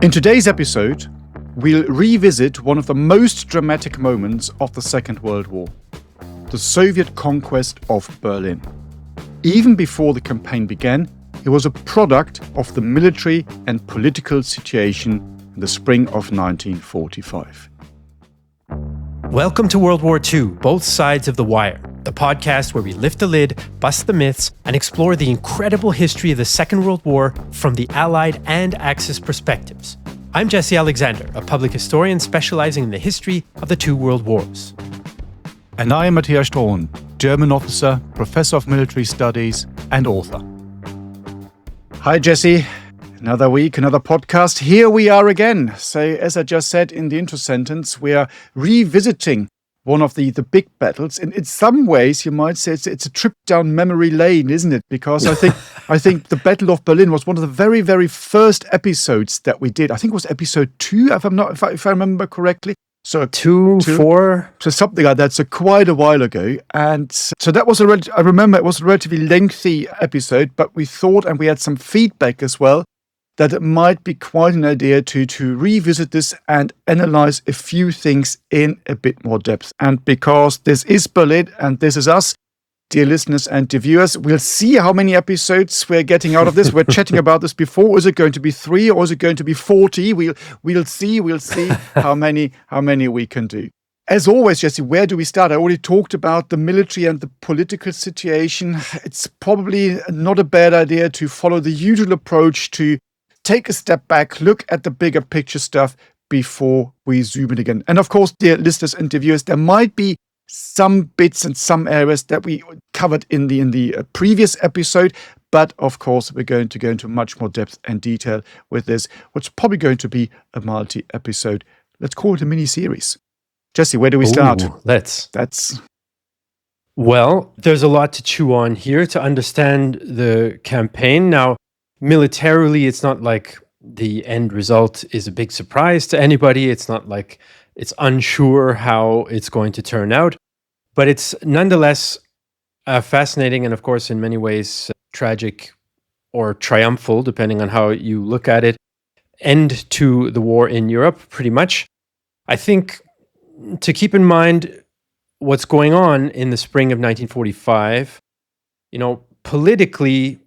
In today's episode, we'll revisit one of the most dramatic moments of the Second World War, the Soviet conquest of Berlin. Even before the campaign began, it was a product of the military and political situation in the spring of 1945. Welcome to World War II, Both Sides of the Wire, the podcast where we lift the lid, bust the myths, and explore the incredible history of the Second World War from the Allied and Axis perspectives. I'm Jesse Alexander, a public historian specializing in the history of the two world wars. And I am Matthias Strohn, German officer, professor of military studies, and author. Hi, Jesse. Another week, another podcast. Here we are again. So, as I just said in the intro sentence, we are revisiting one of the big battles. And in some ways, you might say it's a trip down memory lane, isn't it? Because I think the Battle of Berlin was one of the very, very first episodes that we did. I think it was episode 2, if I remember correctly. So 2, 4, so something like that. So quite a while ago, and so that was I remember it was a relatively lengthy episode, but we thought, and we had some feedback as well, that it might be quite an idea to revisit this and analyze a few things in a bit more depth. And because this is Berlin and this is us, dear listeners and dear viewers, we'll see how many episodes we're getting out of this. We're chatting about this before. Is it going to be 3 or is it going to be 40? We'll see how many we can do. As always, Jesse, where do we start? I already talked about the military and the political situation. It's probably not a bad idea to follow the usual approach to take a step back, look at the bigger picture stuff before we zoom in again. And of course, dear listeners and dear viewers, there might be some bits and some areas that we covered in the previous episode, but of course, we're going to go into much more depth and detail with this, which is probably going to be a multi-episode. Let's call it a mini-series. Jesse, where do we start? Well, there's a lot to chew on here to understand the campaign. Now, militarily, it's not like the end result is a big surprise to anybody. It's not like it's unsure how it's going to turn out. But it's nonetheless fascinating and, of course, in many ways tragic or triumphal, depending on how you look at it, end to the war in Europe, pretty much. I think to keep in mind what's going on in the spring of 1945, politically,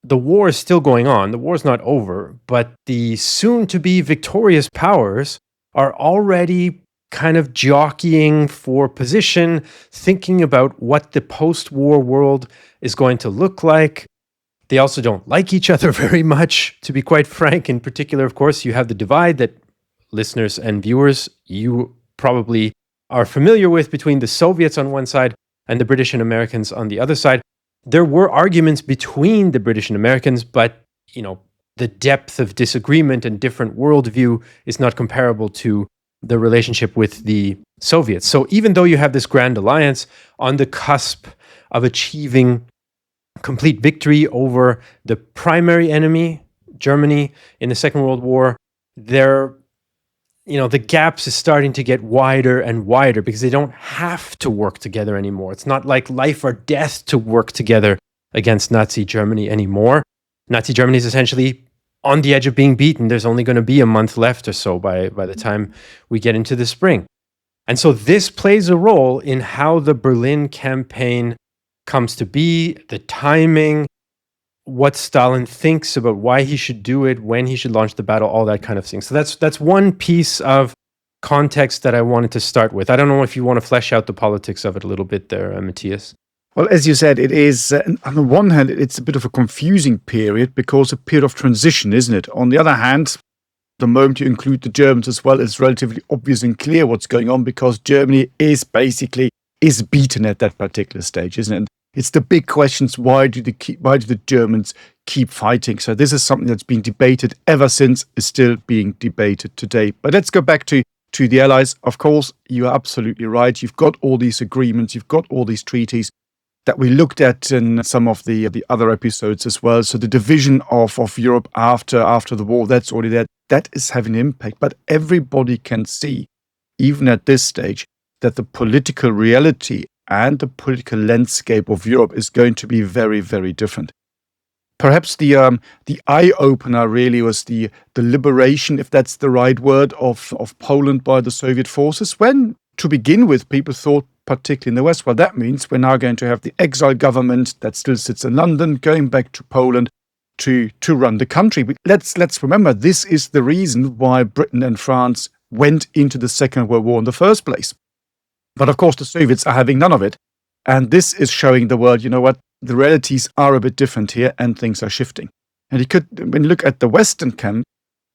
the war is still going on. The war is not over, but the soon-to-be victorious powers are already kind of jockeying for position, thinking about what the post-war world is going to look like. They also don't like each other very much, to be quite frank. In particular, of course, you have the divide that listeners and viewers, you probably are familiar with, between the Soviets on one side and the British and Americans on the other side. There were arguments between the British and Americans, but, the depth of disagreement and different worldview is not comparable to the relationship with the Soviets. So even though you have this grand alliance on the cusp of achieving complete victory over the primary enemy, Germany, in the Second World War, the gaps is starting to get wider and wider because they don't have to work together anymore. It's not like life or death to work together against Nazi Germany anymore. Nazi Germany is essentially on the edge of being beaten. There's only going to be a month left or so by the time we get into the spring. And so this plays a role in how the Berlin campaign comes to be, the timing, what Stalin thinks about why he should do it, when he should launch the battle, all that kind of thing. So that's one piece of context that I wanted to start with. I don't know if you want to flesh out the politics of it a little bit there, Matthias. Well, as you said, it is, on the one hand, it's a bit of a confusing period because a period of transition, isn't it? On the other hand, the moment you include the Germans as well, it's relatively obvious and clear what's going on because Germany is beaten at that particular stage, isn't it? And it's the big questions, why do the Germans keep fighting? So this is something that's been debated ever since, is still being debated today. But let's go back to the Allies. Of course, you are absolutely right. You've got all these agreements, you've got all these treaties that we looked at in some of the other episodes as well. So the division of Europe after the war, that's already there. That is having an impact. But everybody can see, even at this stage, that the political reality and the political landscape of Europe is going to be very, very different. perhaps the eye opener really was the liberation, if that's the right word, of Poland by the Soviet forces. When, to begin with, people thought, particularly in the West, well, that means we're now going to have the exile government that still sits in London going back to Poland to run the country. But let's remember, this is the reason why Britain and France went into the Second World War in the first place. But of course, the Soviets are having none of it. And this is showing the world, you know what, the realities are a bit different here and things are shifting. And when you look at the Western camp,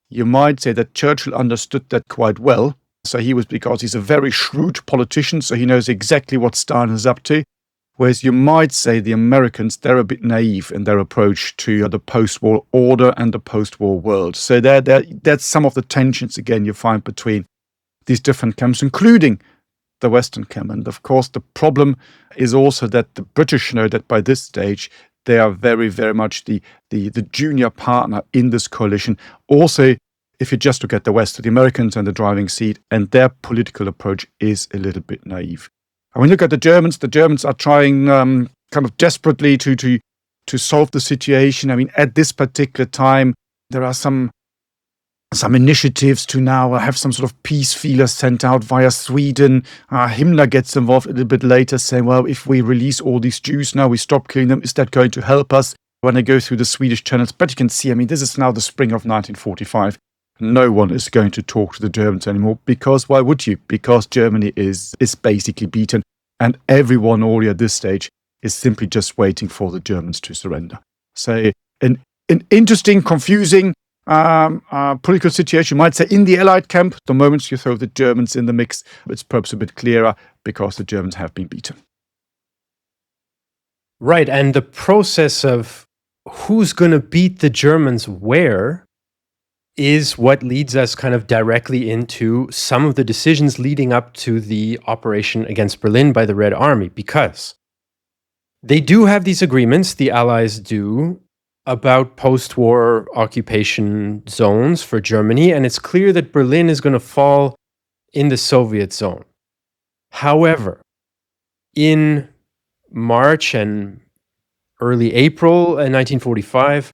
you might say that Churchill understood that quite well. So because he's a very shrewd politician, so he knows exactly what Stalin is up to. Whereas you might say the Americans, they're a bit naive in their approach to the post-war order and the post-war world. So that's some of the tensions, again, you find between these different camps, including the Western camp. And of course, the problem is also that the British know that by this stage, they are very, very much the junior partner in this coalition. Also, if you just look at the West, the Americans and the driving seat, and their political approach is a little bit naive. And when you look at the Germans are trying kind of desperately to solve the situation. I mean, at this particular time, there are some initiatives to now have some sort of peace feelers sent out via Sweden. Himmler gets involved a little bit later, saying, well, if we release all these Jews now, we stop killing them, is that going to help us when they go through the Swedish channels? But you can see, I mean, this is now the spring of 1945. No one is going to talk to the Germans anymore, because why would you? Because Germany is basically beaten, and everyone already at this stage is simply just waiting for the Germans to surrender. So an interesting, confusing political situation, you might say, in the Allied camp. The moment you throw the Germans in the mix, it's perhaps a bit clearer because the Germans have been beaten. Right, and the process of who's going to beat the Germans where is what leads us kind of directly into some of the decisions leading up to the operation against Berlin by the Red Army, because they do have these agreements, the Allies do, about post-war occupation zones for Germany, and it's clear that Berlin is going to fall in the Soviet zone. However, in March and early April 1945,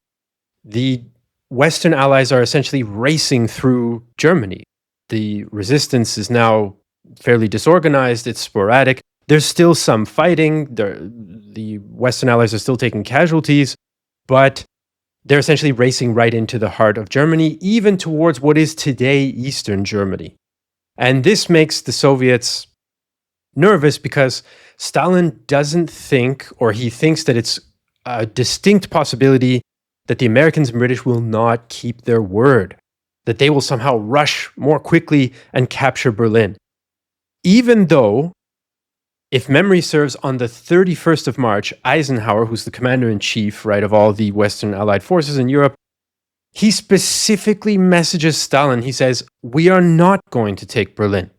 the Western Allies are essentially racing through Germany. The resistance is now fairly disorganized, it's sporadic. There's still some fighting, the Western Allies are still taking casualties, but they're essentially racing right into the heart of Germany, even towards what is today Eastern Germany. And this makes the Soviets nervous because Stalin doesn't think, or he thinks that it's a distinct possibility that the Americans and British will not keep their word, that they will somehow rush more quickly and capture Berlin. Even though, if memory serves, on the 31st of March, Eisenhower, who's the commander-in-chief, right, of all the Western Allied forces in Europe, he specifically messages Stalin. He says, we are not going to take Berlin.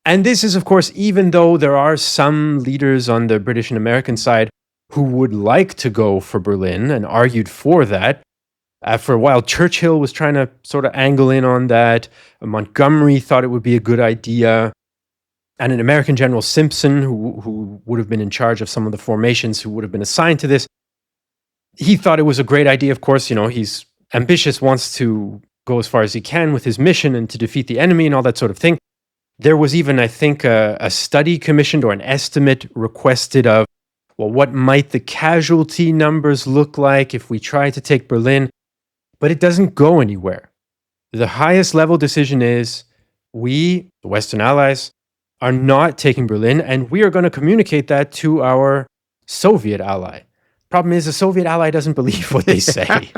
And this is, of course, even though there are some leaders on the British and American side who would like to go for Berlin and argued for that. For a while, Churchill was trying to sort of angle in on that. Montgomery thought it would be a good idea. And an American General Simpson, who would have been in charge of some of the formations, who would have been assigned to this, he thought it was a great idea. Of course, you know, he's ambitious, wants to go as far as he can with his mission and to defeat the enemy and all that sort of thing. There was even, I think, a study commissioned or an estimate requested of, well, what might the casualty numbers look like if we try to take Berlin? But it doesn't go anywhere. The highest level decision is we, the Western Allies, are not taking Berlin, and we are going to communicate that to our Soviet ally. Problem is, the Soviet ally doesn't believe what they say.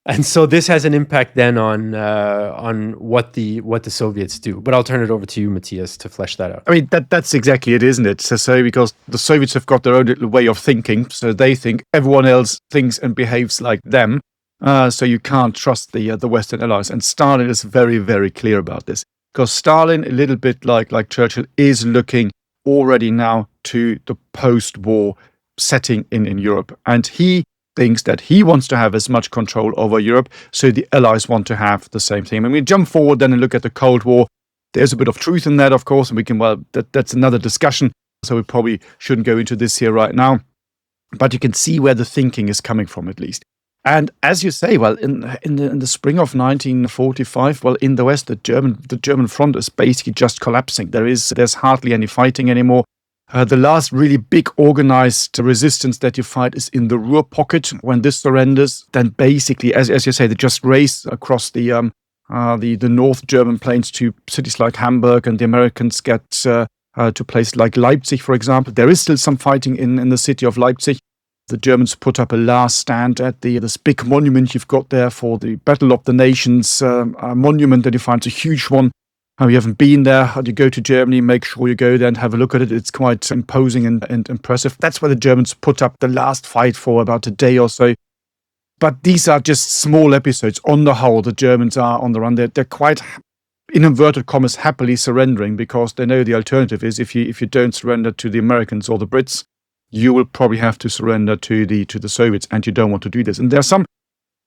And so this has an impact then on what the Soviets do. But I'll turn it over to you, Matthias, to flesh that out. I mean, that's exactly it, isn't it? So because the Soviets have got their own little way of thinking, so they think everyone else thinks and behaves like them. So you can't trust the Western Allies. And Stalin is very, very clear about this. Because Stalin, a little bit like Churchill, is looking already now to the post-war setting in Europe. And he thinks that he wants to have as much control over Europe, so the Allies want to have the same thing. When we jump forward then and look at the Cold War, there's a bit of truth in that, of course, and we can, that's another discussion, so we probably shouldn't go into this here right now. but you can see where the thinking is coming from, at least. And as you say, well, in the spring of 1945, well, in the West, the German front is basically just collapsing. There's hardly any fighting anymore. The last really big organized resistance that you fight is in the Ruhr pocket. When this surrenders, then basically, as you say, they just race across the North German plains to cities like Hamburg, and the Americans get to places like Leipzig, for example. There is still some fighting in the city of Leipzig. The Germans put up a last stand at this big monument you've got there for the Battle of the Nations monument that you find. It's a huge one. You haven't been there, you go to Germany, make sure you go there and have a look at it. It's quite imposing and impressive. That's where the Germans put up the last fight for about a day or so. But these are just small episodes. On the whole, the Germans are on the run. They're quite, in inverted commas, happily surrendering, because they know the alternative is if you don't surrender to the Americans or the Brits, you will probably have to surrender to the Soviets, and you don't want to do this. And there are some,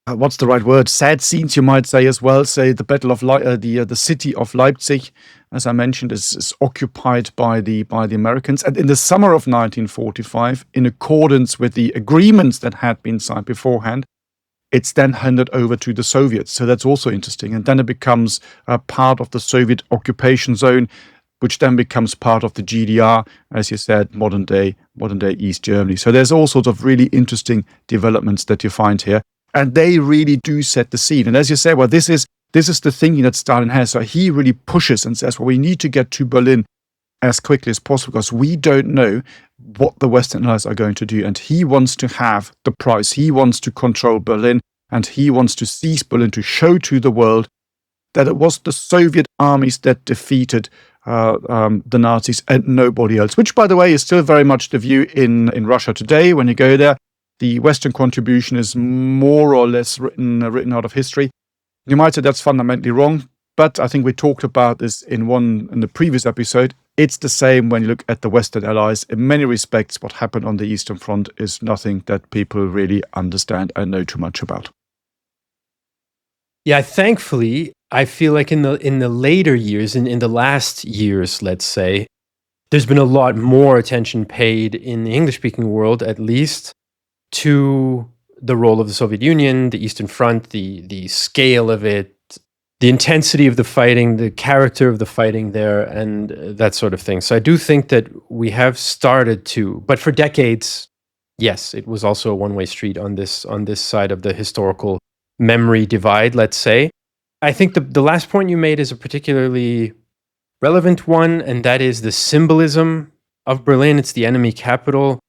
what's the right word? Sad scenes, you might say as well. Say the Battle of the city of Leipzig, as I mentioned, is occupied by the Americans. And in the summer of 1945, in accordance with the agreements that had been signed beforehand, it's then handed over to the Soviets. So that's also interesting. And then it becomes part of the Soviet occupation zone, which then becomes part of the GDR, as you said, modern day East Germany. So there's all sorts of really interesting developments that you find here, and they really do set the scene. And as you say, well, this is the thinking that Stalin has. So he really pushes and says, well, we need to get to Berlin as quickly as possible, because we don't know what the Western Allies are going to do. And he wants to have the prize. He wants to control Berlin, and he wants to seize Berlin to show to the world that it was the Soviet armies that defeated the Nazis and nobody else, which, by the way, is still very much the view in Russia today. When you go there, the Western contribution is more or less written out of history. You might say that's fundamentally wrong, but I think we talked about this in the previous episode. It's the same when you look at the Western Allies. In many respects, what happened on the Eastern Front is nothing that people really understand and know too much about. Yeah, thankfully, I feel like in the later years, in the last years, let's say, there's been a lot more attention paid in the English-speaking world, at least, to the role of the Soviet Union, the Eastern Front, the scale of it, the intensity of the fighting, the character of the fighting there, and that sort of thing. So I do think that we have started to, but for decades, yes, it was also a one-way street on this side of the historical memory divide, let's say. I think the last point you made is a particularly relevant one, and that is the symbolism of Berlin. It's the enemy capital.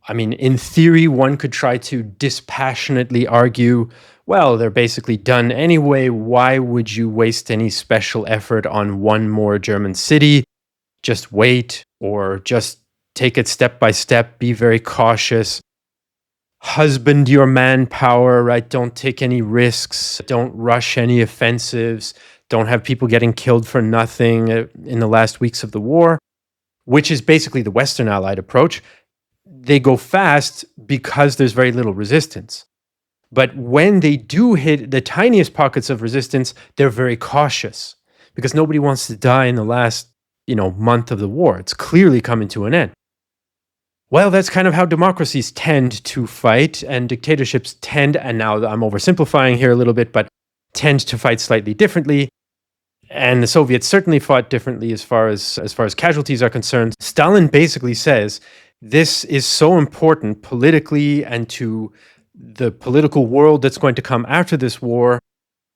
I mean, in theory, one could try to dispassionately argue, well, they're basically done anyway. Why would you waste any special effort on one more German city? Just wait, or just take it step by step, be very cautious. Husband your manpower, right? Don't take any risks. Don't rush any offensives. Don't have people getting killed for nothing in the last weeks of the war, which is basically the Western Allied approach. They go fast because there's very little resistance. But when they do hit the tiniest pockets of resistance, they're very cautious, because nobody wants to die in the last, month of the war. It's clearly coming to an end. Well, that's kind of how democracies tend to fight, and dictatorships tend, and now I'm oversimplifying here a little bit, but tend to fight slightly differently. And the Soviets certainly fought differently as far as casualties are concerned. Stalin basically says this is so important politically and to the political world that's going to come after this war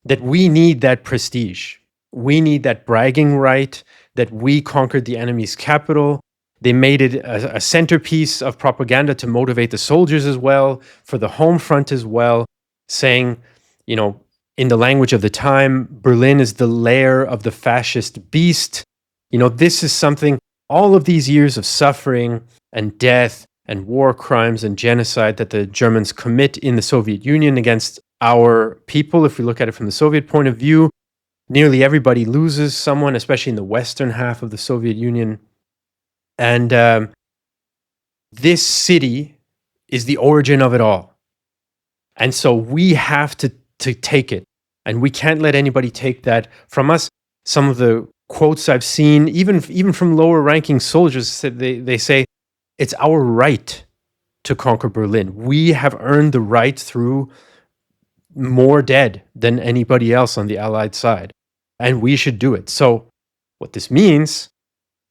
that we need that prestige. We need that bragging right that we conquered the enemy's capital. They made it a centerpiece of propaganda to motivate the soldiers as well, for the home front as well, saying, in the language of the time, Berlin is the lair of the fascist beast. This is something, all of these years of suffering and death and war crimes and genocide that the Germans commit in the Soviet Union against our people. If we look at it from the Soviet point of view, nearly everybody loses someone, especially in the western half of the Soviet Union. And this city is the origin of it all. And so we have to take it. And we can't let anybody take that from us. Some of the quotes I've seen, even from lower ranking soldiers, they say, it's our right to conquer Berlin. We have earned the right through more dead than anybody else on the Allied side, and we should do it. So what this means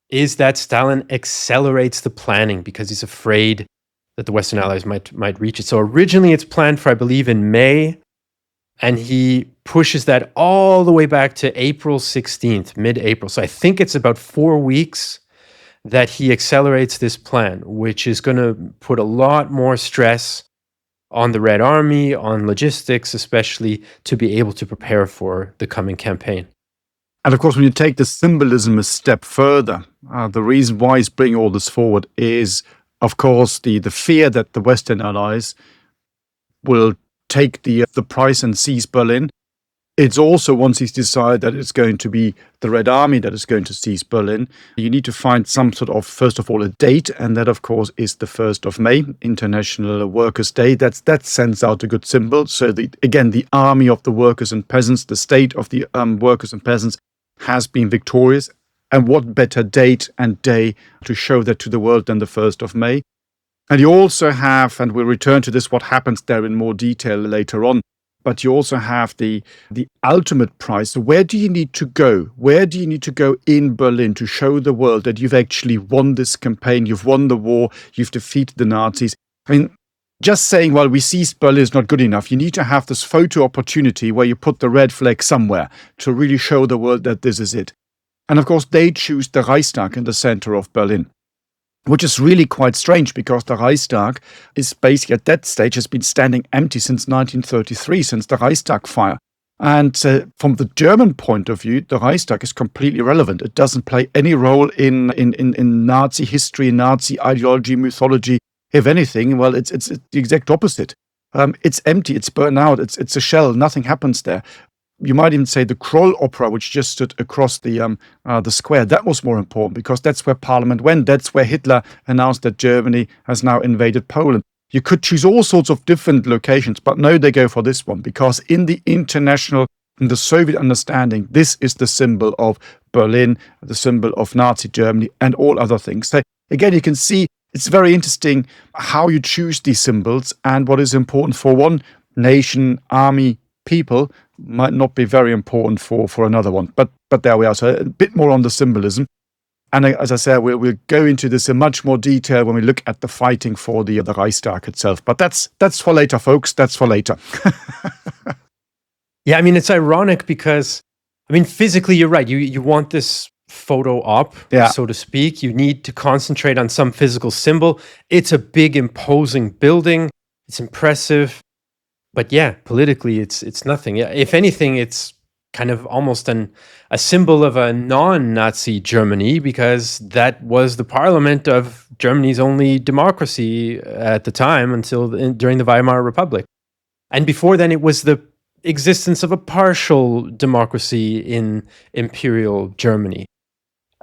is that Stalin accelerates the planning because he's afraid that the Western Allies might reach it. So originally it's planned for, I believe, in May, and he pushes that all the way back to April 16th, mid-April. So I think it's about 4 weeks that he accelerates this plan, which is going to put a lot more stress on the Red Army, on logistics, especially to be able to prepare for the coming campaign. And of course, when you take the symbolism a step further, the reason why he's bringing all this forward is, of course, the fear that the Western Allies will take the price and seize Berlin. It's also, once he's decided that it's going to be the Red Army that is going to seize Berlin, you need to find some sort of, first of all, a date, and that, of course, is the 1st of May, International Workers' Day. That sends out a good symbol. So, again, the army of the workers and peasants, the state of the workers and peasants has been victorious. And what better date and day to show that to the world than the 1st of May? And you also have, and we'll return to this, what happens there in more detail later on, but you also have the ultimate prize. So where do you need to go? Where do you need to go in Berlin to show the world that you've actually won this campaign, you've won the war, you've defeated the Nazis? I mean, just saying, well, we seized Berlin is not good enough. You need to have this photo opportunity where you put the red flag somewhere to really show the world that this is it. And of course, they choose the Reichstag in the center of Berlin, which is really quite strange because the Reichstag is basically at that stage has been standing empty since 1933, since the Reichstag fire. And from the German point of view, the Reichstag is completely irrelevant. It doesn't play any role in Nazi history, Nazi ideology, mythology. If anything, well, it's the exact opposite. It's empty, it's burned out, it's a shell, nothing happens there. You might even say the Kroll Opera, which just stood across the square, that was more important because that's where Parliament went. That's where Hitler announced that Germany has now invaded Poland. You could choose all sorts of different locations, but no, they go for this one because in the Soviet understanding, this is the symbol of Berlin, the symbol of Nazi Germany, and all other things. So again, you can see it's very interesting how you choose these symbols, and what is important for one nation, army, people might not be very important for another one. But there we are. So a bit more on the symbolism. And as I said, we'll go into this in much more detail when we look at the fighting for the Reichstag itself. But that's for later, folks. That's for later. Yeah, I mean, it's ironic because, I mean, physically, you're right. You want this photo op, so to speak. You need to concentrate on some physical symbol. It's a big, imposing building. It's impressive. But yeah, politically, it's nothing. Yeah, if anything, it's kind of almost a symbol of a non-Nazi Germany because that was the parliament of Germany's only democracy at the time during the Weimar Republic. And before then, it was the existence of a partial democracy in Imperial Germany.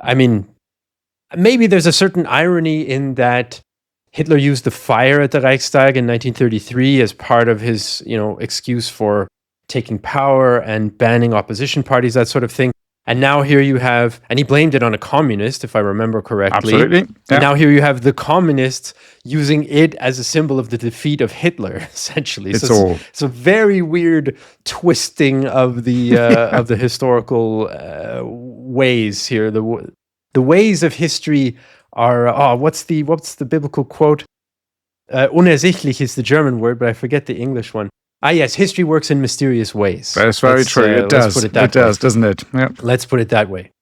I mean, maybe there's a certain irony in that Hitler used the fire at the Reichstag in 1933 as part of his, excuse for taking power and banning opposition parties, that sort of thing. And now here you have, and he blamed it on a communist, if I remember correctly. Absolutely. Yeah. And now here you have the communists using it as a symbol of the defeat of Hitler, essentially. It's a very weird twisting of the of the historical ways here. The ways of history are what's the biblical quote? Unersichtlich is the German word, but I forget the English one. Yes, history works in mysterious ways. That's very true. It does. It does, doesn't it? Yeah. Let's put it that way.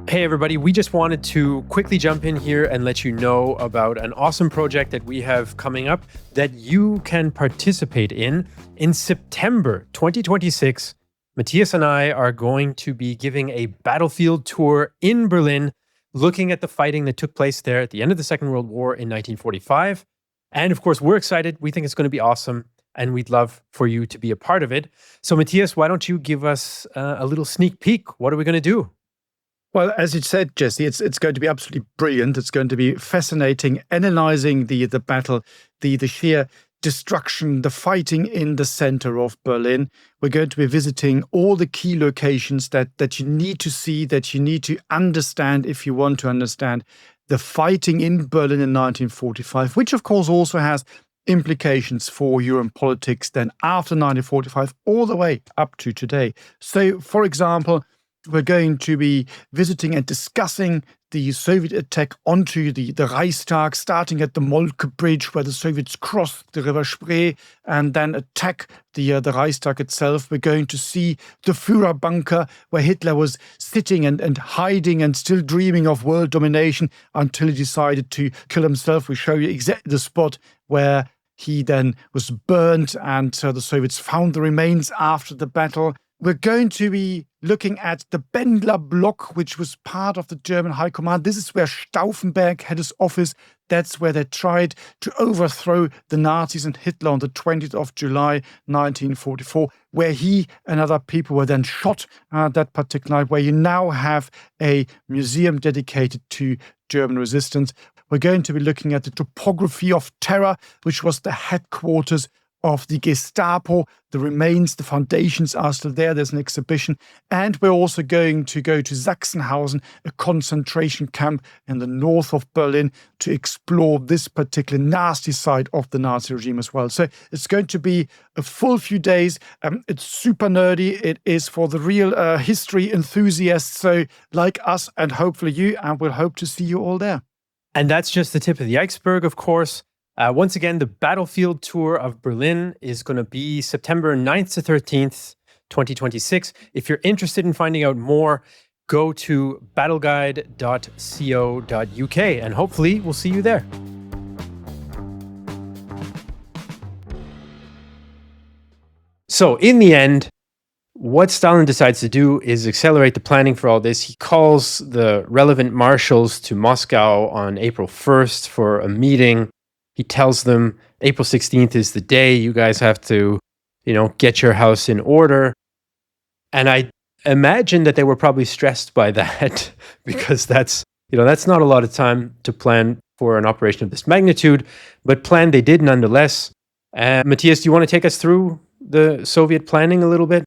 Hey everybody, we just wanted to quickly jump in here and let you know about an awesome project that we have coming up that you can participate in September 2026. Matthias and I are going to be giving a battlefield tour in Berlin, looking at the fighting that took place there at the end of the Second World War in 1945. And of course, we're excited. We think it's going to be awesome, and we'd love for you to be a part of it. So Matthias, why don't you give us a little sneak peek? What are we going to do? Well, as you said, Jesse, it's going to be absolutely brilliant. It's going to be fascinating, analyzing the battle, the sheer destruction, the fighting in the center of Berlin. We're going to be visiting all the key locations that you need to see, that you need to understand if you want to understand the fighting in Berlin in 1945, which of course also has implications for European politics then after 1945 all the way up to today. So, for example, we're going to be visiting and discussing the Soviet attack onto the Reichstag, starting at the Moltke Bridge, where the Soviets crossed the River Spree and then attack the Reichstag itself. We're going to see the Führer bunker, where Hitler was sitting and hiding and still dreaming of world domination until he decided to kill himself. We show you exactly the spot where he then was burned and the Soviets found the remains after the battle. We're going to be looking at the Bendler Block, which was part of the German High Command. This is where Stauffenberg had his office. That's where they tried to overthrow the Nazis and Hitler on the 20th of July, 1944, where he and other people were then shot that particular night, where you now have a museum dedicated to German resistance. We're going to be looking at the topography of terror, which was the headquarters of the Gestapo. The remains, the foundations are still there. There's an exhibition. And we're also going to go to Sachsenhausen, a concentration camp in the north of Berlin, to explore this particular nasty side of the Nazi regime as well. So it's going to be a full few days. It's super nerdy. It is for the real history enthusiasts, so like us and hopefully you, and we'll hope to see you all there. And that's just the tip of the iceberg, of course. Once again, the Battlefield Tour of Berlin is going to be September 9th to 13th, 2026. If you're interested in finding out more, go to battleguide.co.uk and hopefully we'll see you there. So in the end, what Stalin decides to do is accelerate the planning for all this. He calls the relevant marshals to Moscow on April 1st for a meeting. He tells them April 16th is the day you guys have to, get your house in order. And I imagine that they were probably stressed by that because that's not a lot of time to plan for an operation of this magnitude, but plan they did nonetheless. Matthias, do you want to take us through the Soviet planning a little bit?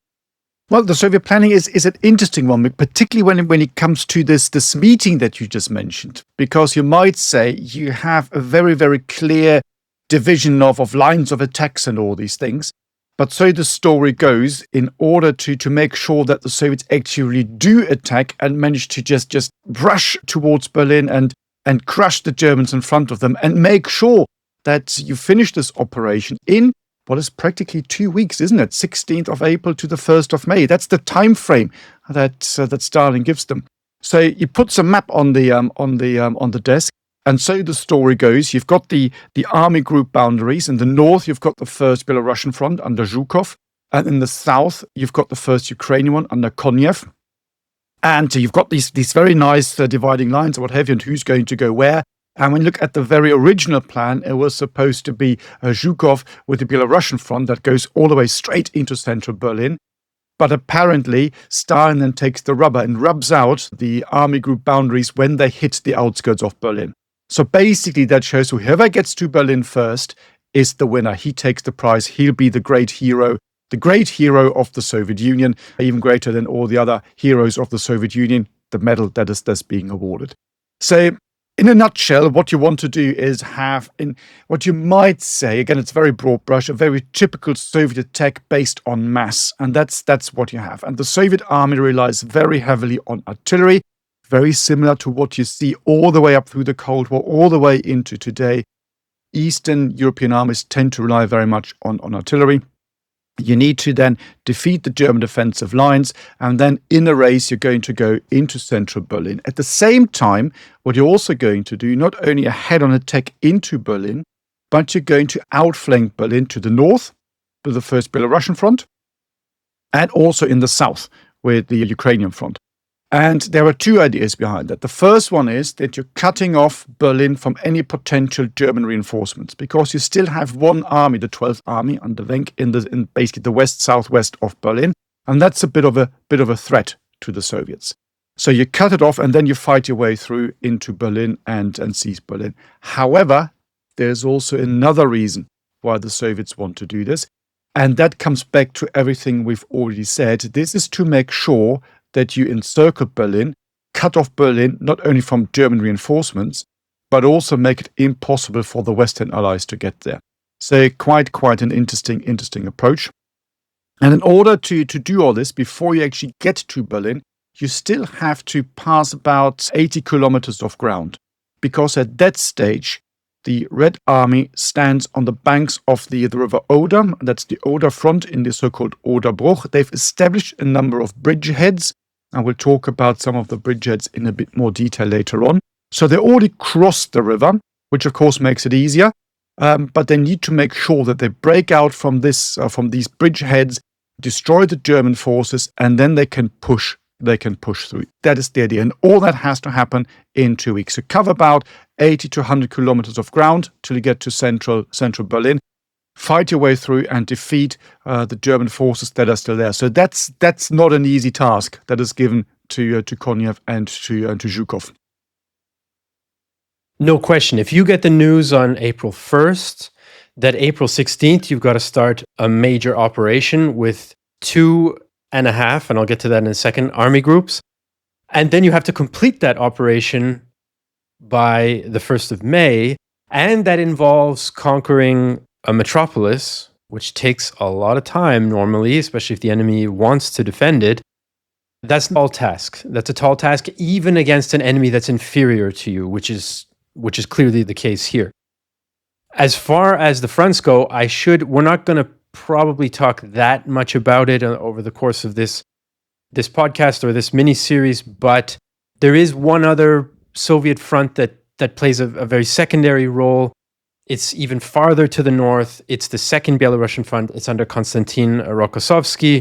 Well, the Soviet planning is an interesting one, particularly when it comes to this meeting that you just mentioned, because you might say you have a very, very clear division of lines of attacks and all these things. But so the story goes, in order to make sure that the Soviets actually do attack and manage to just rush towards Berlin and crush the Germans in front of them and make sure that you finish this operation in what is practically 2 weeks, isn't it? 16th of April to the 1st of May. That's the time frame that Stalin gives them. So he puts a map on the desk, and so the story goes. You've got the army group boundaries. In the north, you've got the first Belarusian front under Zhukov, and in the south, you've got the first Ukrainian one under Konev. And you've got these very nice dividing lines and what have you, and who's going to go where. And when you look at the very original plan, it was supposed to be Zhukov with the Belarusian front that goes all the way straight into central Berlin. But apparently, Stalin then takes the rubber and rubs out the army group boundaries when they hit the outskirts of Berlin. So basically, that shows whoever gets to Berlin first is the winner. He takes the prize. He'll be the great hero of the Soviet Union, even greater than all the other heroes of the Soviet Union, the medal that is thus being awarded. So, in a nutshell, what you want to do is have, in what you might say, again, it's very broad brush, a very typical Soviet attack based on mass. And that's what you have. And the Soviet army relies very heavily on artillery, very similar to what you see all the way up through the Cold War, all the way into today. Eastern European armies tend to rely very much on artillery. You need to then defeat the German defensive lines, and then in a race, you're going to go into central Berlin. At the same time, what you're also going to do, not only a head-on attack into Berlin, but you're going to outflank Berlin to the north with the first Belarusian front, and also in the south with the Ukrainian front. And there are two ideas behind that. The first one is that you're cutting off Berlin from any potential German reinforcements, because you still have one army, the 12th Army under Wenck, in basically the west-southwest of Berlin, and that's a bit of a threat to the Soviets. So you cut it off, and then you fight your way through into Berlin and seize Berlin. However, there's also another reason why the Soviets want to do this, and that comes back to everything we've already said. This is to make sure that you encircle Berlin, cut off Berlin not only from German reinforcements, but also make it impossible for the Western allies to get there. So quite an interesting approach. And in order to do all this, before you actually get to Berlin, you still have to pass about 80 kilometers of ground, because at that stage, the Red Army stands on the banks of the river Oder. That's the Oder front in the so-called Oderbruch. They've established a number of bridgeheads, and we'll talk about some of the bridgeheads in a bit more detail later on. So they already crossed the river, which of course makes it easier, but they need to make sure that they break out from these bridgeheads, destroy the German forces, and then they can push through. That is the idea. And all that has to happen in 2 weeks. So cover about 80 to 100 kilometers of ground till you get to central Berlin. Fight your way through and defeat the German forces that are still there. So that's not an easy task that is given to Konyev and to Zhukov. No question. If you get the news on April 1st, that April 16th, you've got to start a major operation with 2.5, and I'll get to that in a second, army groups. And then you have to complete that operation by the 1st of May. And that involves conquering a metropolis, which takes a lot of time normally, especially if the enemy wants to defend it. That's a tall task. That's a tall task, even against an enemy that's inferior to you, which is clearly the case here. As far as the fronts go, we're not going to probably talk that much about it over the course of this podcast or this mini-series, but there is one other Soviet front that plays a very secondary role. It's even farther to the north. It's the second Belarusian front. It's under Konstantin Rokossovsky,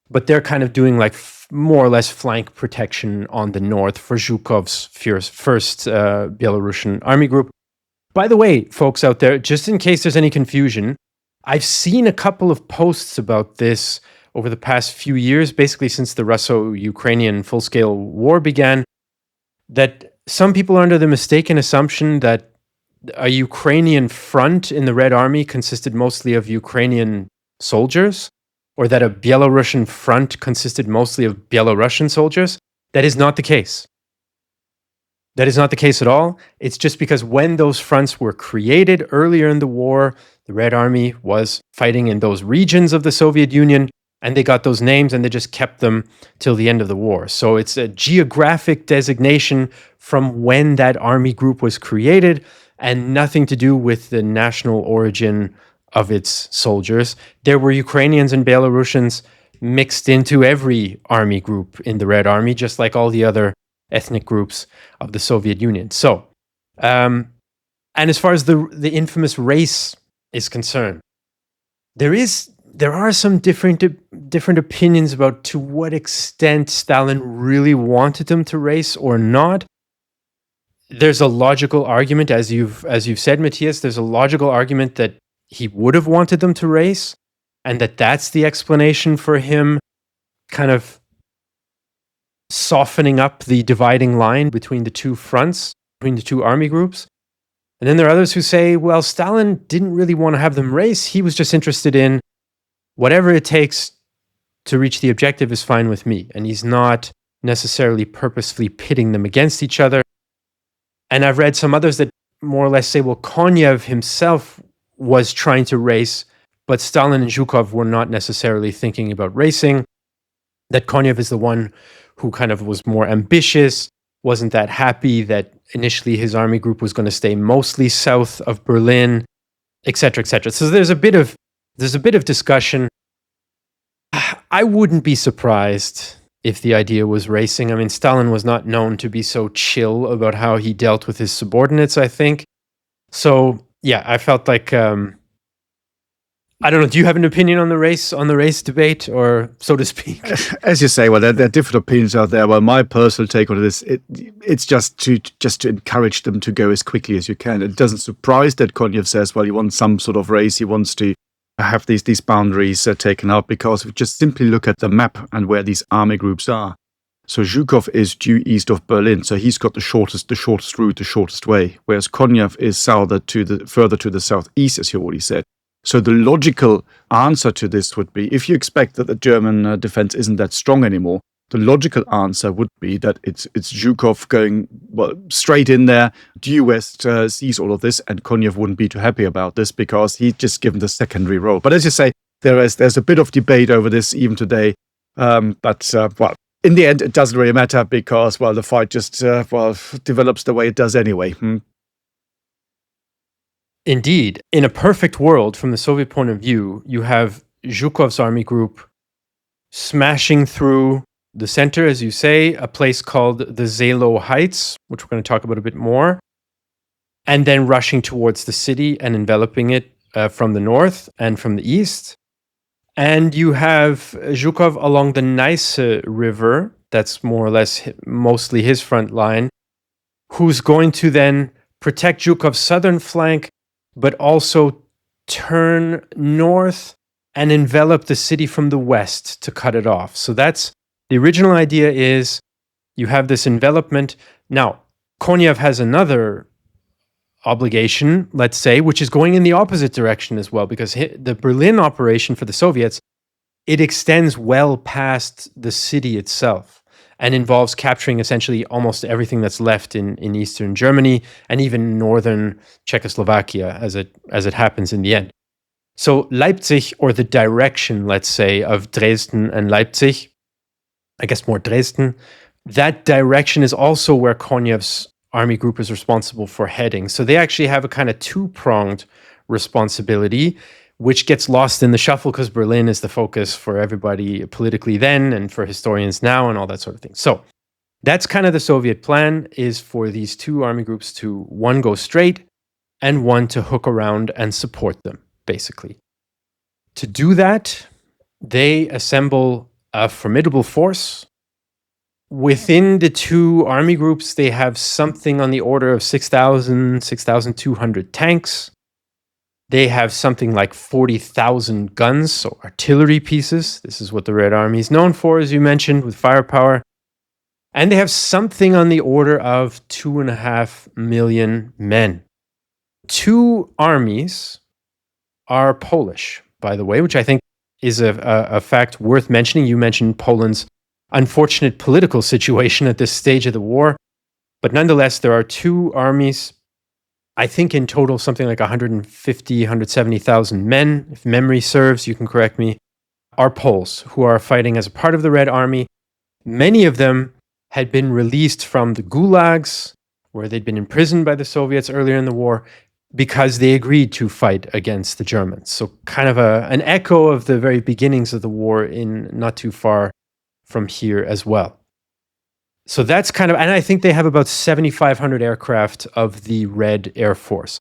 but they're kind of doing like more or less flank protection on the north for Zhukov's first Belarusian army group. By the way, folks out there, just in case there's any confusion, I've seen a couple of posts about this over the past few years, basically since the Russo-Ukrainian full-scale war began, that some people are under the mistaken assumption that a Ukrainian front in the Red Army consisted mostly of Ukrainian soldiers, or that a Belarusian front consisted mostly of Belarusian soldiers. That is not the case. That is not the case at all. It's just because when those fronts were created earlier in the war, the Red Army was fighting in those regions of the Soviet Union, and they got those names and they just kept them till the end of the war. So it's a geographic designation from when that army group was created and nothing to do with the national origin of its soldiers. There were Ukrainians and Belarusians mixed into every army group in the Red Army, just like all the other ethnic groups of the Soviet Union. So, and as far as the infamous race is concerned, there are some different opinions about to what extent Stalin really wanted them to race or not. There's a logical argument, as you've said, Matthias. There's a logical argument that he would have wanted them to race, and that's the explanation for him kind of softening up the dividing line between the two fronts, between the two army groups. And then there are others who say, well, Stalin didn't really want to have them race. He was just interested in whatever it takes to reach the objective is fine with me. And he's not necessarily purposefully pitting them against each other. And I've read some others that more or less say, well, Konyev himself was trying to race, but Stalin and Zhukov were not necessarily thinking about racing. That Konyev is the one who kind of was more ambitious, wasn't that happy that initially his army group was going to stay mostly south of Berlin, etc., etc. So there's a bit of discussion. I wouldn't be surprised if the idea was racing. I mean, Stalin was not known to be so chill about how he dealt with his subordinates, I think. So yeah, I felt like I don't know. Do you have an opinion on the race debate, or so to speak? As you say, well, there are different opinions out there. Well, my personal take on it is it's just to encourage them to go as quickly as you can. It doesn't surprise that Konyev says, well, he wants some sort of race. He wants to have these boundaries taken out, because if you just simply look at the map and where these army groups are. So Zhukov is due east of Berlin, so he's got the shortest route, the shortest way, whereas Konyev is further to the southeast, as you already said. So the logical answer to this would be, if you expect that the German defense isn't that strong anymore, the logical answer would be that it's Zhukov going straight in there. The US sees all of this, and Konev wouldn't be too happy about this because he's just given the secondary role. But as you say, there's a bit of debate over this even today. But in the end, it doesn't really matter because the fight just develops the way it does anyway. Indeed, in a perfect world, from the Soviet point of view, you have Zhukov's army group smashing through the center, as you say, a place called the Zelo Heights, which we're going to talk about a bit more, and then rushing towards the city and enveloping it from the north and from the east. And you have Zhukov along the Neisse River, that's more or less mostly his front line, who's going to then protect Zhukov's southern flank, but also turn north and envelop the city from the west to cut it off. So that's the original idea. Is you have this envelopment. Now, Konev has another obligation, let's say, which is going in the opposite direction as well, because the Berlin operation for the Soviets, it extends well past the city itself and involves capturing essentially almost everything that's left in eastern Germany and even northern Czechoslovakia, as it happens in the end. So Leipzig, or the direction, let's say, of Dresden and Leipzig, I guess more Dresden, that direction is also where Konev's army group is responsible for heading. So they actually have a kind of two-pronged responsibility, which gets lost in the shuffle because Berlin is the focus for everybody politically then and for historians now and all that sort of thing. So that's kind of the Soviet plan, is for these two army groups to, one go straight and one to hook around and support them, basically. To do that, they assemble a formidable force. Within the two army groups, they have something on the order of 6,000, 6,200 tanks. They have something like 40,000 guns, so artillery pieces. This is what the Red Army is known for, as you mentioned, with firepower. And they have something on the order of 2.5 million men. Two armies are Polish, by the way, which I think is a fact worth mentioning. You mentioned Poland's unfortunate political situation at this stage of the war. But nonetheless, there are two armies, I think in total something like 150, 170,000 men, if memory serves, you can correct me, are Poles who are fighting as a part of the Red Army. Many of them had been released from the gulags, where they'd been imprisoned by the Soviets earlier in the war, because they agreed to fight against the Germans. So kind of an echo of the very beginnings of the war in not too far from here as well. So that's kind of, and I think they have about 7,500 aircraft of the Red Air Force.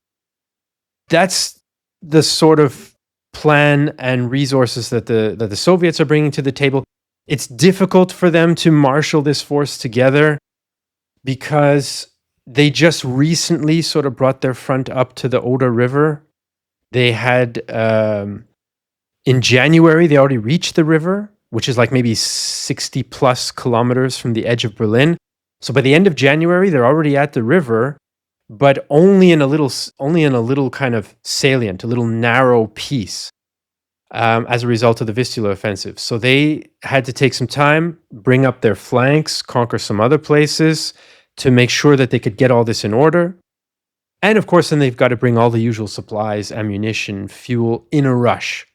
That's the sort of plan and resources that the Soviets are bringing to the table. It's difficult for them to marshal this force together because they just recently sort of brought their front up to the Oder River. They had, in January, they already reached the river, which is like maybe 60 plus kilometers from the edge of Berlin. So by the end of January, they're already at the river, but only in a little kind of salient, a little narrow piece, as a result of the Vistula offensive. So they had to take some time, bring up their flanks, conquer some other places to make sure that they could get all this in order. And of course, then they've got to bring all the usual supplies, ammunition, fuel in a rush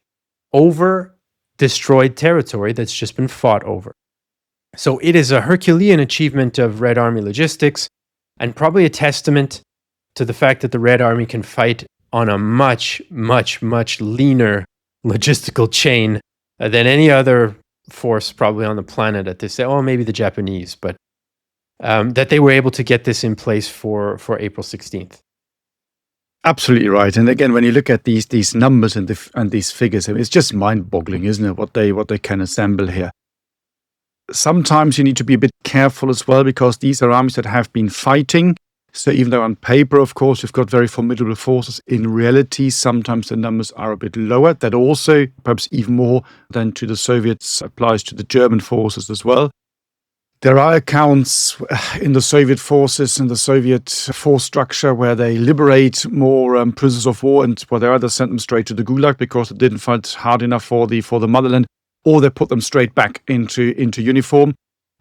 over destroyed territory that's just been fought over. So it is a Herculean achievement of Red Army logistics, and probably a testament to the fact that the Red Army can fight on a much, much, much leaner logistical chain than any other force probably on the planet at this. Oh, maybe the Japanese, but that they were able to get this in place for April 16th. Absolutely right. And again, when you look at these numbers and these figures, it's just mind-boggling, isn't it? What they can assemble here. Sometimes you need to be a bit careful as well, because these are armies that have been fighting. So even though on paper, of course, you've got very formidable forces, in reality, sometimes the numbers are a bit lower. That also, perhaps even more than to the Soviets, applies to the German forces as well. There are accounts in the Soviet forces and the Soviet force structure where they liberate more prisoners of war, and where they either send them straight to the Gulag because they didn't fight hard enough for the motherland, or they put them straight back into uniform.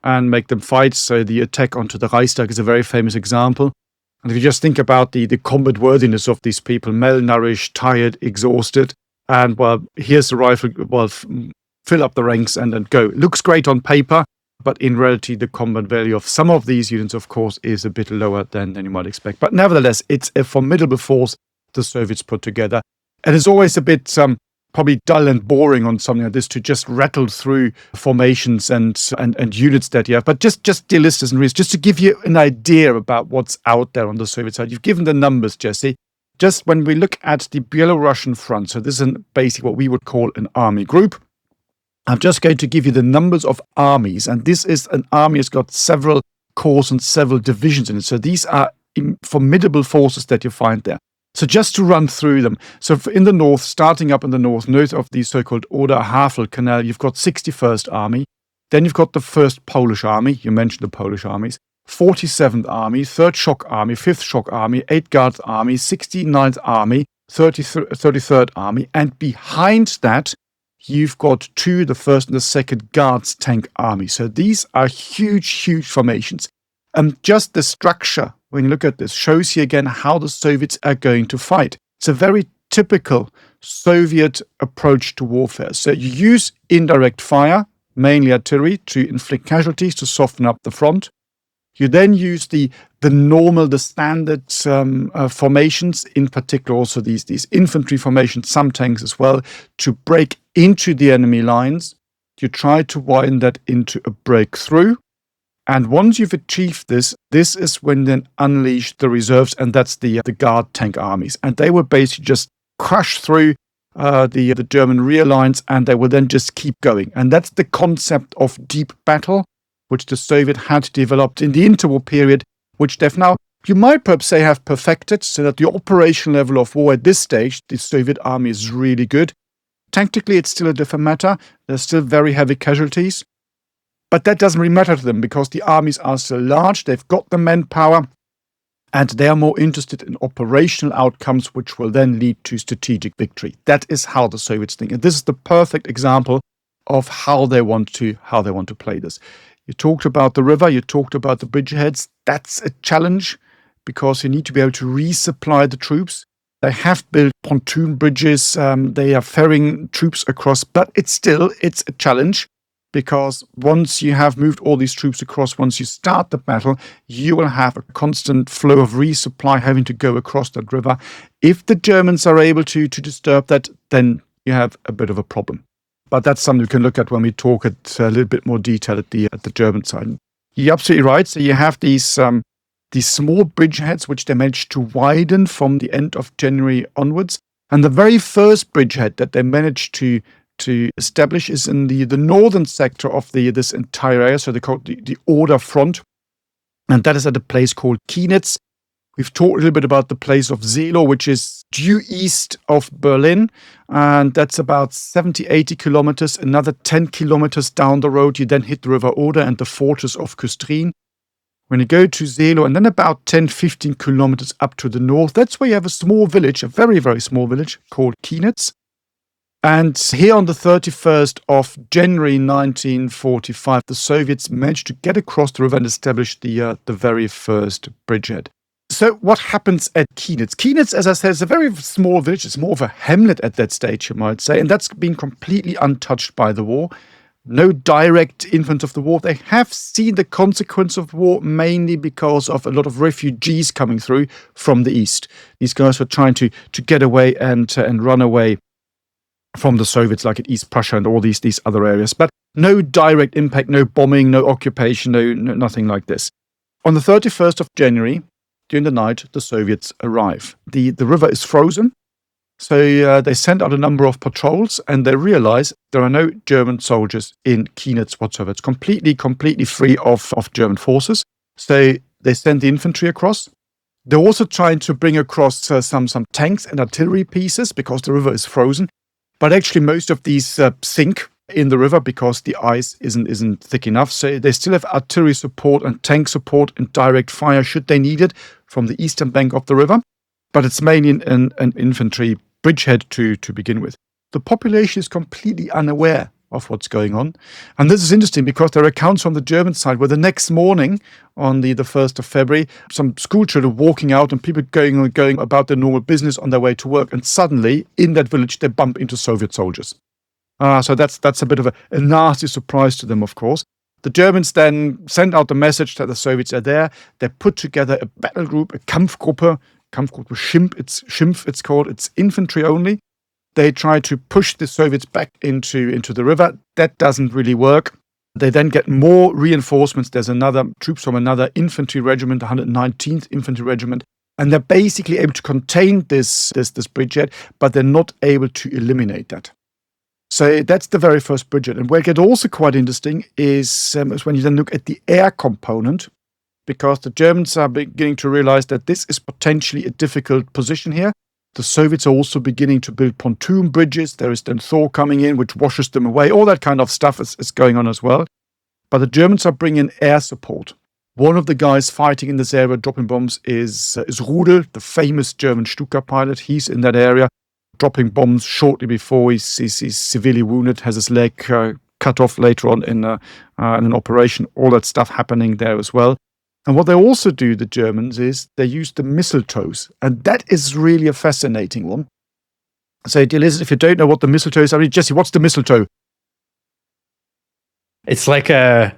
and make them fight. So the attack onto the Reichstag is a very famous example. And if you just think about the combat worthiness of these people, malnourished, tired, exhausted, and well, here's the rifle, well, fill up the ranks and then go. It looks great on paper, but in reality, the combat value of some of these units, of course, is a bit lower than you might expect. But nevertheless, it's a formidable force the Soviets put together. And it's always a bit probably dull and boring on something like this to just rattle through formations and units that you have. But just dear listeners and readers, just to give you an idea about what's out there on the Soviet side. You've given the numbers, Jesse. Just when we look at the Belarusian front, so this is basically what we would call an army group. I'm just going to give you the numbers of armies. And this is an army that's got several corps and several divisions in it. So these are formidable forces that you find there. So just to run through them. So in the north, starting up in the north of the so-called Oder-Havel Canal, you've got 61st Army. Then you've got the 1st Polish Army. You mentioned the Polish armies. 47th Army, 3rd Shock Army, 5th Shock Army, 8th Guards Army, 69th Army, 33rd Army. And behind that, you've got the 1st and the 2nd Guards Tank Army. So these are huge, huge formations. And just the structure, when you look at this, shows you again how the Soviets are going to fight. It's a very typical Soviet approach to warfare. So you use indirect fire, mainly artillery, to inflict casualties, to soften up the front. You then use the standard formations, in particular also these infantry formations, some tanks as well, to break into the enemy lines. You try to widen that into a breakthrough. And once you've achieved this is when then unleash the reserves, and that's the Guard tank armies. And they will basically just crush through the German rear lines, and they will then just keep going. And that's the concept of deep battle, which the Soviet had developed in the interwar period, which they've now, you might perhaps say, have perfected, so that the operational level of war at this stage, the Soviet army is really good. Tactically, it's still a different matter. There's still very heavy casualties. But that doesn't really matter to them because the armies are still large, they've got the manpower, and they are more interested in operational outcomes, which will then lead to strategic victory. That is how the Soviets think. And this is the perfect example of how they want to play this. You talked about the river, you talked about the bridgeheads. That's a challenge because you need to be able to resupply the troops. They have built pontoon bridges, they are ferrying troops across, but it's a challenge. Because once you have moved all these troops across, once you start the battle, you will have a constant flow of resupply having to go across that river. If the Germans are able to disturb that, then you have a bit of a problem. But that's something we can look at when we talk at a little bit more detail at the German side. You're absolutely right. So you have these small bridgeheads, which they managed to widen from the end of January onwards. And the very first bridgehead that they managed to establish is in the northern sector of this entire area, so they call it the Oder front, and that is at a place called Kienitz. We've talked a little bit about the place of Zelo, which is due east of Berlin, and that's about 70-80 kilometers. Another 10 kilometers down the road, you then hit the River Oder and the fortress of Kustrin. When you go to Zelo, and then about 10-15 kilometers up to the north, that's where you have a small village, a very, very small village called Kienitz. And here on the 31st of January 1945, the Soviets managed to get across the river and establish the very first bridgehead. So what happens at Kienitz? Kienitz, as I said, is a very small village. It's more of a hamlet at that stage, you might say, and that's been completely untouched by the war. No direct influence of the war. They have seen the consequence of war mainly because of a lot of refugees coming through from the east. These guys were trying to get away and run away from the Soviets, like at East Prussia and all these other areas. But no direct impact, no bombing, no occupation, no nothing like this. On the 31st of January, during the night, the Soviets arrive. The river is frozen, so they send out a number of patrols, and they realize there are no German soldiers in Kienitz whatsoever. It's completely free of German forces. So they send the infantry across. They're also trying to bring across some tanks and artillery pieces because the river is frozen. But actually, most of these sink in the river because the ice isn't thick enough. So they still have artillery support and tank support and direct fire should they need it from the eastern bank of the river. But it's mainly an infantry bridgehead to begin with. The population is completely unaware of what's going on. And this is interesting because there are accounts from the German side where the next morning, on the 1st of February, some school children walking out and people going about their normal business on their way to work. And suddenly, in that village, they bump into Soviet soldiers. So that's a bit of a nasty surprise to them, of course. The Germans then send out the message that the Soviets are there. They put together a battle group, a Kampfgruppe Schimpf, it's called. It's infantry only. They try to push the Soviets back into the river. That doesn't really work. They then get more reinforcements. There's troops from another infantry regiment, the 119th Infantry Regiment, and they're basically able to contain this bridgehead, but they're not able to eliminate that. So that's the very first bridgehead. And where it gets also quite interesting is when you then look at the air component, because the Germans are beginning to realize that this is potentially a difficult position here. The Soviets are also beginning to build pontoon bridges. There is then Thor coming in, which washes them away. All that kind of stuff is going on as well. But the Germans are bringing air support. One of the guys fighting in this area, dropping bombs, is Rudel, the famous German Stuka pilot. He's in that area, dropping bombs shortly before he's severely wounded, has his leg cut off later on in an operation. All that stuff happening there as well. And what they also do, the Germans, is they use the mistletoes. And that is really a fascinating one. So, dear listeners, if you don't know what the mistletoe is, Jesse, what's the mistletoe? It's like I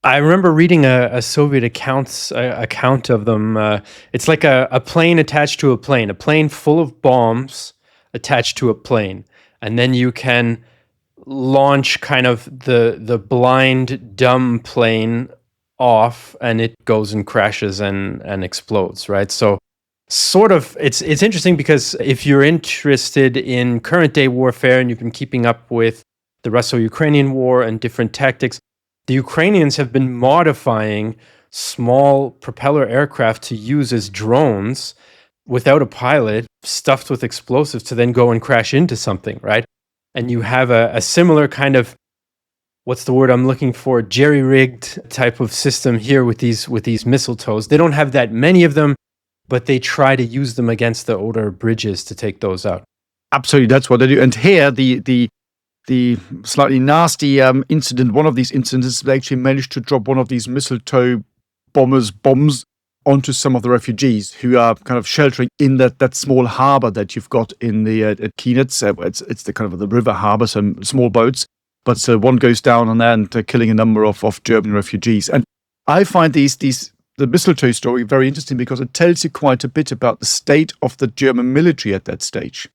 remember reading a Soviet account of them. It's like a plane attached to a plane full of bombs attached to a plane. And then you can launch kind of the blind, dumb plane off, and it goes and crashes and explodes, right? So sort of it's interesting because if you're interested in current day warfare and you've been keeping up with the Russo-Ukrainian war and different tactics, the Ukrainians have been modifying small propeller aircraft to use as drones without a pilot, stuffed with explosives, to then go and crash into something, right? And you have a similar kind of, what's the word I'm looking for, jerry-rigged type of system here with these mistletoes. They don't have that many of them, but they try to use them against the Oder bridges to take those out. Absolutely, that's what they do. And here, the slightly nasty incident, one of these incidents, they actually managed to drop one of these mistletoe bombs onto some of the refugees who are kind of sheltering in that small harbor that you've got in the at Kienitz. It's the kind of the river harbor, some small boats. But one goes down on there and killing a number of German refugees. And I find the mistletoe story very interesting because it tells you quite a bit about the state of the German military at that stage.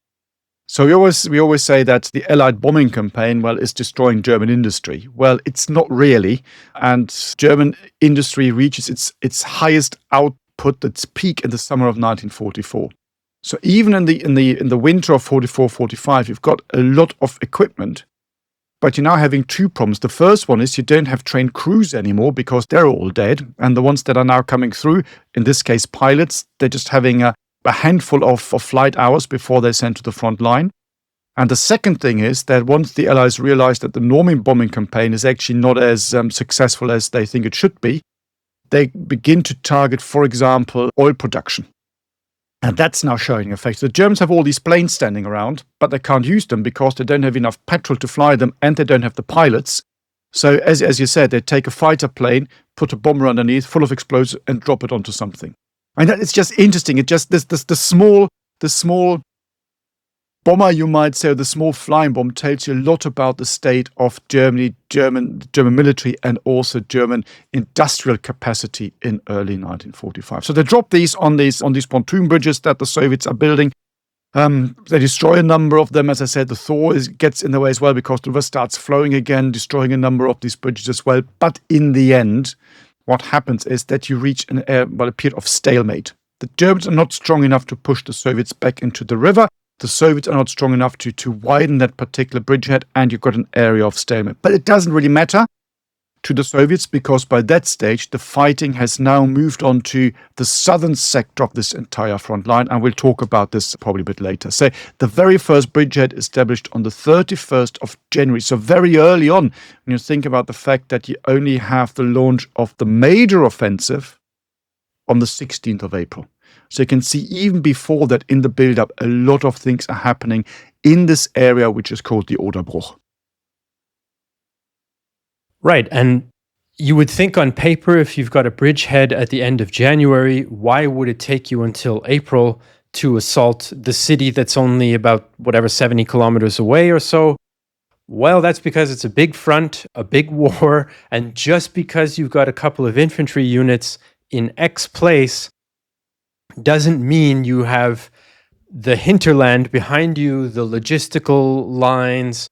So we always say that the Allied bombing campaign, is destroying German industry. Well, it's not really. And German industry reaches its highest output, its peak in the summer of 1944. So even in the winter of 44-45, you've got a lot of equipment. But you're now having two problems. The first one is you don't have trained crews anymore because they're all dead. And the ones that are now coming through, in this case pilots, they're just having a handful of flight hours before they're sent to the front line. And the second thing is that once the Allies realize that the Normandy bombing campaign is actually not as successful as they think it should be, they begin to target, for example, oil production. And that's now showing effect. The Germans have all these planes standing around, but they can't use them because they don't have enough petrol to fly them and they don't have the pilots. So as you said, they take a fighter plane, put a bomber underneath full of explosives and drop it onto something. And it's just interesting. It just the small bomber, you might say, or the small flying bomb tells you a lot about the state of German military and also German industrial capacity in early 1945. So they drop these on these pontoon bridges that the Soviets are building. They destroy a number of them. As I said, the Thor gets in the way as well because the river starts flowing again, destroying a number of these bridges as well. But in the end, what happens is that you reach a period of stalemate. The Germans are not strong enough to push the Soviets back into the river. The Soviets are not strong enough to widen that particular bridgehead, and you've got an area of stalemate. But it doesn't really matter to the Soviets because by that stage, the fighting has now moved on to the southern sector of this entire front line, and we'll talk about this probably a bit later. So the very first bridgehead established on the 31st of January, so very early on, when you think about the fact that you only have the launch of the major offensive on the 16th of April. So you can see even before that in the build-up, a lot of things are happening in this area, which is called the Oderbruch. Right. And you would think on paper, if you've got a bridgehead at the end of January, why would it take you until April to assault the city that's only about 70 kilometers away or so? Well, that's because it's a big front, a big war, and just because you've got a couple of infantry units in X place doesn't mean you have the hinterland behind you, the logistical lines,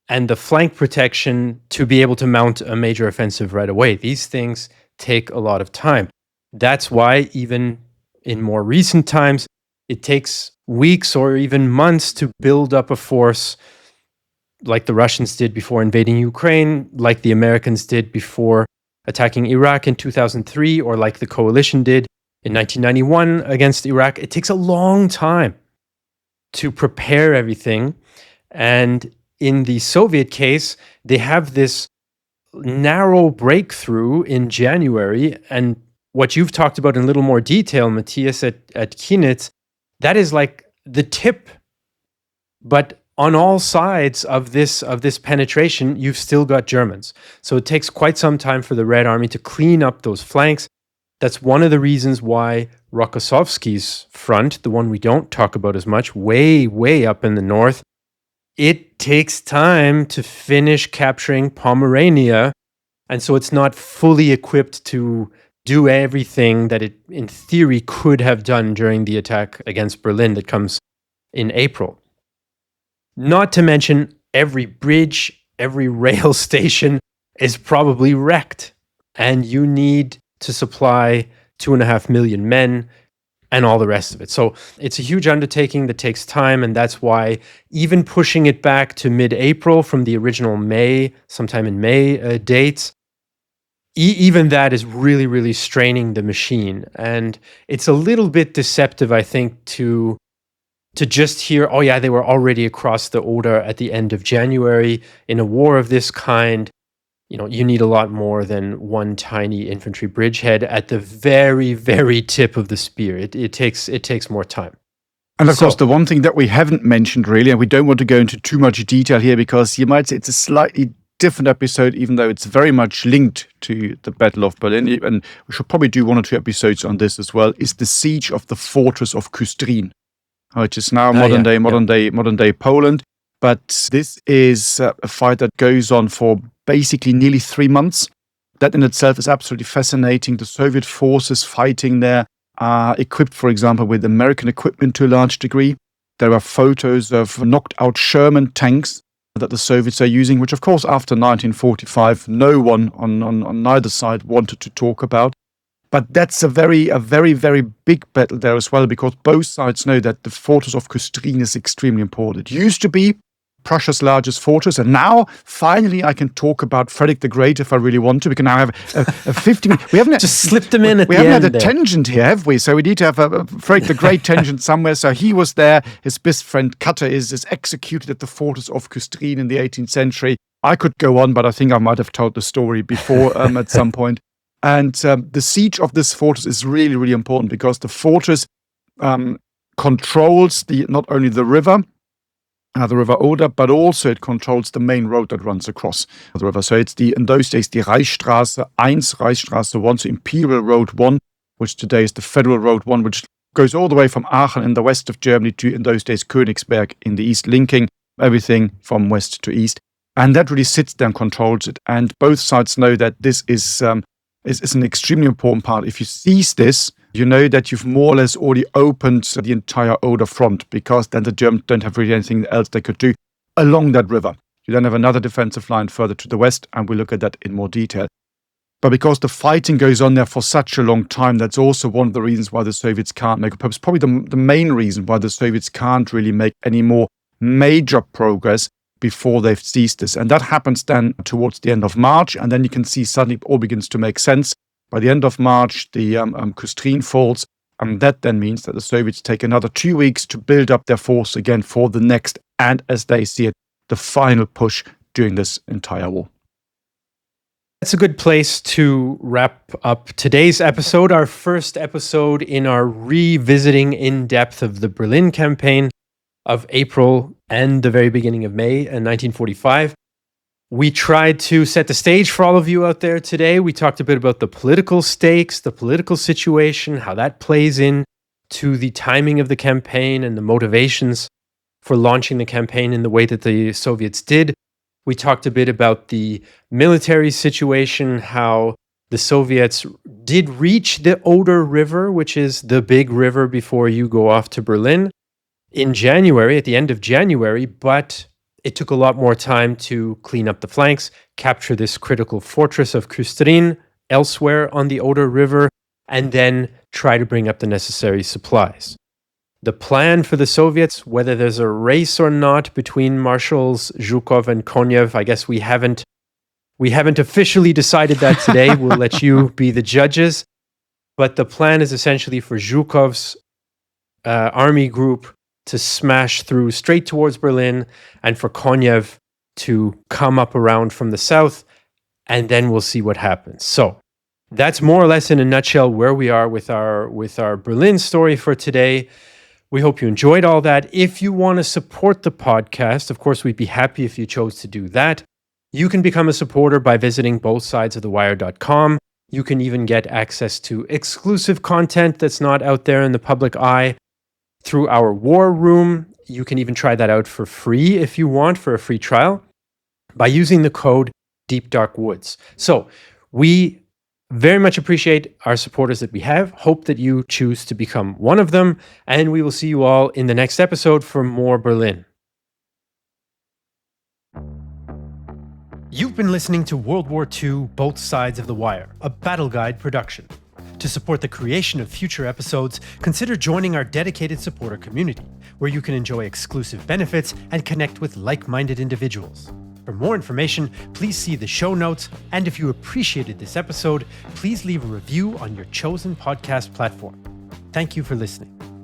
and the flank protection to be able to mount a major offensive right away. These things take a lot of time. That's why, even in more recent times, it takes weeks or even months to build up a force, like the Russians did before invading Ukraine, like the Americans did before attacking Iraq in 2003, or like the coalition did in 1991 against Iraq. It takes a long time to prepare everything. And in the Soviet case, they have this narrow breakthrough in January. And what you've talked about in a little more detail, Matthias, at Kinitz, that is like the tip. But on all sides of this penetration, you've still got Germans. So it takes quite some time for the Red Army to clean up those flanks. That's one of the reasons why Rokossovsky's front, the one we don't talk about as much, way up in the north, it takes time to finish capturing Pomerania. And so it's not fully equipped to do everything that it, in theory, could have done during the attack against Berlin that comes in April. Not to mention, every bridge, every rail station is probably wrecked. And you need to supply 2.5 million men and all the rest of it. So it's a huge undertaking that takes time, and that's why even pushing it back to mid-April from the original May, sometime in May dates, even that is really, really straining the machine. And it's a little bit deceptive, I think, to just hear, oh yeah, they were already across the Oder at the end of January. In a war of this kind, you need a lot more than one tiny infantry bridgehead at the very, very tip of the spear. It takes more time. And of course, the one thing that we haven't mentioned really, and we don't want to go into too much detail here because you might say it's a slightly different episode, even though it's very much linked to the Battle of Berlin, and we should probably do 1 or 2 episodes on this as well, is the siege of the fortress of Kustrin, which is now modern day Poland. But this is a fight that goes on for basically nearly 3 months. That in itself is absolutely fascinating. The Soviet forces fighting there are equipped, for example, with American equipment to a large degree. There are photos of knocked out Sherman tanks that the Soviets are using, which of course after 1945 no one on neither side wanted to talk about. But that's a very, very big battle there as well, because both sides know that the fortress of Kustrin is extremely important. It used to be Prussia's largest fortress, and now finally I can talk about Frederick the Great if I really want to. We can now have a 50 minute. We haven't just slipped them in at we the end. We haven't had a there. tangent here, have we? So we need to have a Frederick the Great tangent somewhere. So he was there. His best friend Cutter is executed at the fortress of Kustrin in the 18th century. I could go on, but I think I might have told the story before at some point. And the siege of this fortress is really, really important because the fortress controls not only the river Oder, but also it controls the main road that runs across the river. So it's in those days, the Reichsstraße 1, Reichsstraße 1, so Imperial Road 1, which today is the Federal Road 1, which goes all the way from Aachen in the west of Germany to, in those days, Königsberg in the east, linking everything from west to east. And that really sits there and controls it. And both sides know that this is an extremely important part. If you seize this, you know that you've more or less already opened the entire Oder front, because then the Germans don't have really anything else they could do along that river. You then have another defensive line further to the west, and we'll look at that in more detail. But because the fighting goes on there for such a long time, that's also one of the reasons why the Soviets can't make, perhaps probably the main reason why the Soviets can't really make any more major progress before they've seized this. And that happens then towards the end of March, and then you can see suddenly it all begins to make sense. By the end of March, the Kustrin falls, and that then means that the Soviets take another 2 weeks to build up their force again for the next, and as they see it, the final push during this entire war. That's a good place to wrap up today's episode, our first episode in our revisiting in depth of the Berlin campaign of April and the very beginning of May in 1945. We tried to set the stage for all of you out there today. We talked a bit about the political stakes, the political situation, how that plays in to the timing of the campaign and the motivations for launching the campaign in the way that the Soviets did. We talked a bit about the military situation, how the Soviets did reach the Oder River, which is the big river before you go off to Berlin, in January, at the end of January, but it took a lot more time to clean up the flanks, capture this critical fortress of Kustrin elsewhere on the Oder River, and then try to bring up the necessary supplies. The plan for the Soviets, whether there's a race or not between Marshals Zhukov and Konyev, I guess we haven't officially decided that today. We'll let you be the judges. But the plan is essentially for Zhukov's army group to smash through straight towards Berlin, and for Konyev to come up around from the south, and then we'll see what happens. So that's more or less in a nutshell where we are with our Berlin story for today. We hope you enjoyed all that. If you want to support the podcast, of course, we'd be happy if you chose to do that. You can become a supporter by visiting bothsidesofthewire.com. You can even get access to exclusive content that's not out there in the public eye through our war room. You can even try that out for free if you want, for a free trial, by using the code DeepDarkWoods. So we very much appreciate our supporters that we have. Hope that you choose to become one of them. And we will see you all in the next episode for more Berlin. You've been listening to World War II, Both Sides of the Wire, a Battle Guide production. To support the creation of future episodes, consider joining our dedicated supporter community, where you can enjoy exclusive benefits and connect with like-minded individuals. For more information, please see the show notes, and if you appreciated this episode, please leave a review on your chosen podcast platform. Thank you for listening.